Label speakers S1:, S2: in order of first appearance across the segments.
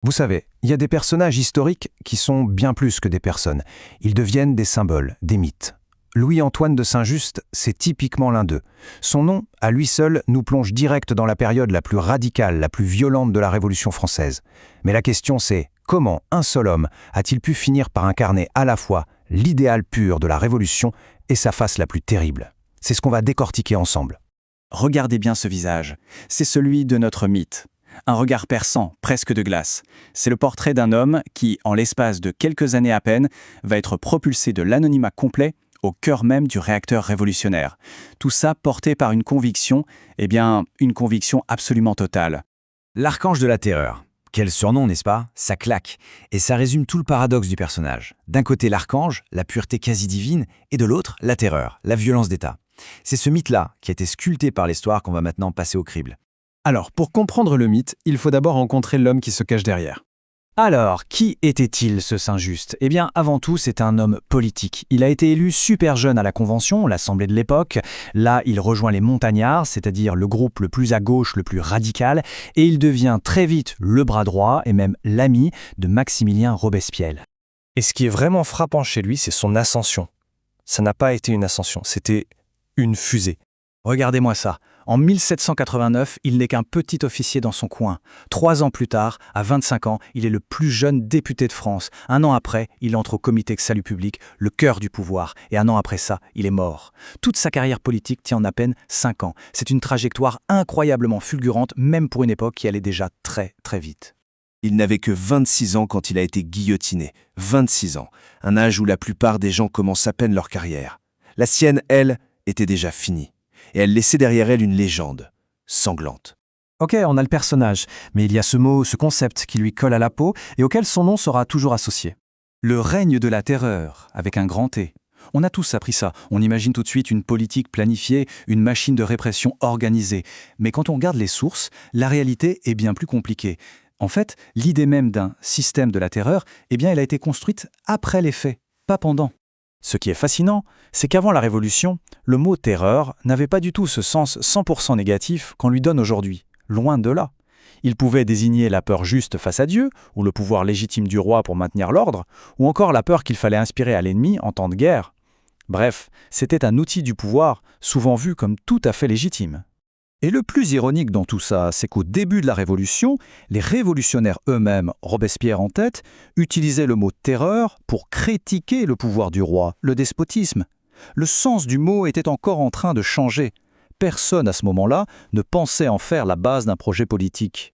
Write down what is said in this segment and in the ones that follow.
S1: Vous savez, il y a des personnages historiques qui sont bien plus que des personnes. Ils deviennent des symboles, des mythes. Louis-Antoine de Saint-Just, c'est typiquement l'un d'eux. Son nom, à lui seul, nous plonge direct dans la période la plus radicale, la plus violente de la Révolution française. Mais la question c'est, comment un seul homme a-t-il pu finir par incarner à la fois l'idéal pur de la Révolution et sa face la plus terrible? C'est ce qu'on va décortiquer ensemble.
S2: Regardez bien ce visage. C'est celui de notre mythe. Un regard perçant, presque de glace. C'est le portrait d'un homme qui, en l'espace de quelques années à peine, va être propulsé de l'anonymat complet au cœur même du réacteur révolutionnaire. Tout ça porté par une conviction, une conviction absolument totale.
S3: L'archange de la terreur. Quel surnom, n'est-ce pas? Ça claque. Et ça résume tout le paradoxe du personnage. D'un côté l'archange, la pureté quasi divine, et de l'autre, la terreur, la violence d'État. C'est ce mythe-là qui a été sculpté par l'histoire qu'on va maintenant passer au crible.
S4: Alors, pour comprendre le mythe, il faut d'abord rencontrer l'homme qui se cache derrière.
S1: Alors, qui était-il ce Saint-Just? Eh bien, avant tout, c'est un homme politique. Il a été élu super jeune à la Convention, l'Assemblée de l'époque. Là, il rejoint les Montagnards, c'est-à-dire le groupe le plus à gauche, le plus radical, et il devient très vite le bras droit et même l'ami de Maximilien Robespierre.
S5: Et ce qui est vraiment frappant chez lui, c'est son ascension. Ça n'a pas été une ascension, c'était une fusée.
S2: Regardez-moi ça. En 1789, il n'est qu'un petit officier dans son coin. 3 ans plus tard, à 25 ans, il est le plus jeune député de France. 1 an après, il entre au comité de salut public, le cœur du pouvoir. Et 1 an après ça, il est mort. Toute sa carrière politique tient en à peine 5 ans. C'est une trajectoire incroyablement fulgurante, même pour une époque qui allait déjà très, très vite.
S6: Il n'avait que 26 ans quand il a été guillotiné. 26 ans, un âge où la plupart des gens commencent à peine leur carrière. La sienne, elle, était déjà finie. Et elle laissait derrière elle une légende, sanglante.
S4: Ok, on a le personnage, mais il y a ce mot, ce concept qui lui colle à la peau et auquel son nom sera toujours associé.
S2: Le règne de la terreur, avec un grand T. On a tous appris ça. On imagine tout de suite une politique planifiée, une machine de répression organisée. Mais quand on regarde les sources, la réalité est bien plus compliquée. En fait, l'idée même d'un système de la terreur, elle a été construite après les faits, pas pendant. Ce qui est fascinant, c'est qu'avant la Révolution, le mot « terreur » n'avait pas du tout ce sens 100% négatif qu'on lui donne aujourd'hui. Loin de là. Il pouvait désigner la peur juste face à Dieu, ou le pouvoir légitime du roi pour maintenir l'ordre, ou encore la peur qu'il fallait inspirer à l'ennemi en temps de guerre. Bref, c'était un outil du pouvoir, souvent vu comme tout à fait légitime. Et le plus ironique dans tout ça, c'est qu'au début de la Révolution, les révolutionnaires eux-mêmes, Robespierre en tête, utilisaient le mot « terreur » pour critiquer le pouvoir du roi, le despotisme. Le sens du mot était encore en train de changer. Personne à ce moment-là ne pensait en faire la base d'un projet politique.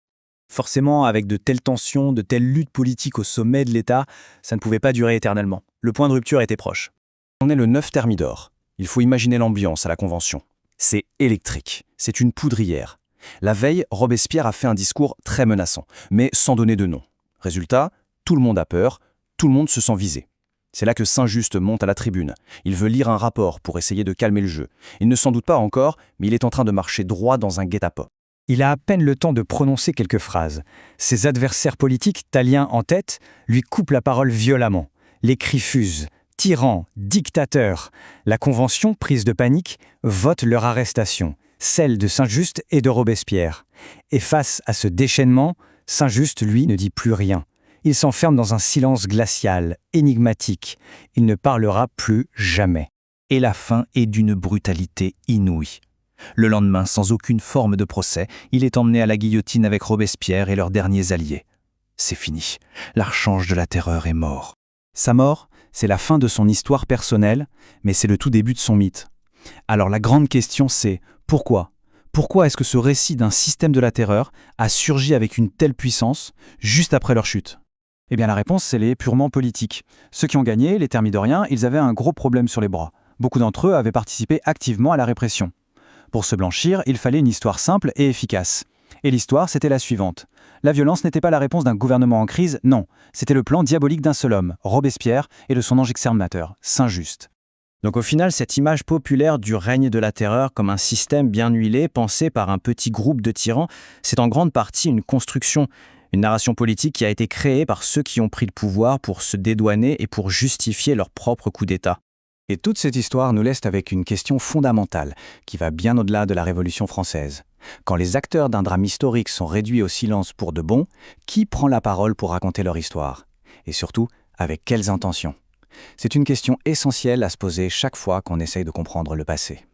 S2: Forcément, avec de telles tensions, de telles luttes politiques au sommet de l'État, ça ne pouvait pas durer éternellement. Le point de rupture était proche. On est le 9 Thermidor. Il faut imaginer l'ambiance à la Convention. C'est électrique, c'est une poudrière. La veille, Robespierre a fait un discours très menaçant, mais sans donner de nom. Résultat, tout le monde a peur, tout le monde se sent visé. C'est là que Saint-Just monte à la tribune. Il veut lire un rapport pour essayer de calmer le jeu. Il ne s'en doute pas encore, mais il est en train de marcher droit dans un guet-apens. Il a à peine le temps de prononcer quelques phrases. Ses adversaires politiques, Tallien en tête, lui coupent la parole violemment. Les cris fusent. Tyran, dictateur. La Convention, prise de panique, vote leur arrestation, celle de Saint-Just et de Robespierre. Et face à ce déchaînement, Saint-Just, lui, ne dit plus rien. Il s'enferme dans un silence glacial, énigmatique. Il ne parlera plus jamais. Et la fin est d'une brutalité inouïe. Le lendemain, sans aucune forme de procès, il est emmené à la guillotine avec Robespierre et leurs derniers alliés. C'est fini. L'archange de la terreur est mort. Sa mort, c'est la fin de son histoire personnelle, mais c'est le tout début de son mythe. Alors la grande question c'est, pourquoi? Pourquoi est-ce que ce récit d'un système de la terreur a surgi avec une telle puissance, juste après leur chute? Eh bien la réponse, elle est purement politique. Ceux qui ont gagné, les Thermidoriens, ils avaient un gros problème sur les bras. Beaucoup d'entre eux avaient participé activement à la répression. Pour se blanchir, il fallait une histoire simple et efficace. Et l'histoire, c'était la suivante. La violence n'était pas la réponse d'un gouvernement en crise, non. C'était le plan diabolique d'un seul homme, Robespierre, et de son ange exterminateur, Saint-Just. Donc au final, cette image populaire du règne de la terreur comme un système bien huilé, pensé par un petit groupe de tyrans, c'est en grande partie une construction, une narration politique qui a été créée par ceux qui ont pris le pouvoir pour se dédouaner et pour justifier leur propre coup d'État. Et toute cette histoire nous laisse avec une question fondamentale, qui va bien au-delà de la Révolution française. Quand les acteurs d'un drame historique sont réduits au silence pour de bon, qui prend la parole pour raconter leur histoire? Et surtout, avec quelles intentions? C'est une question essentielle à se poser chaque fois qu'on essaye de comprendre le passé.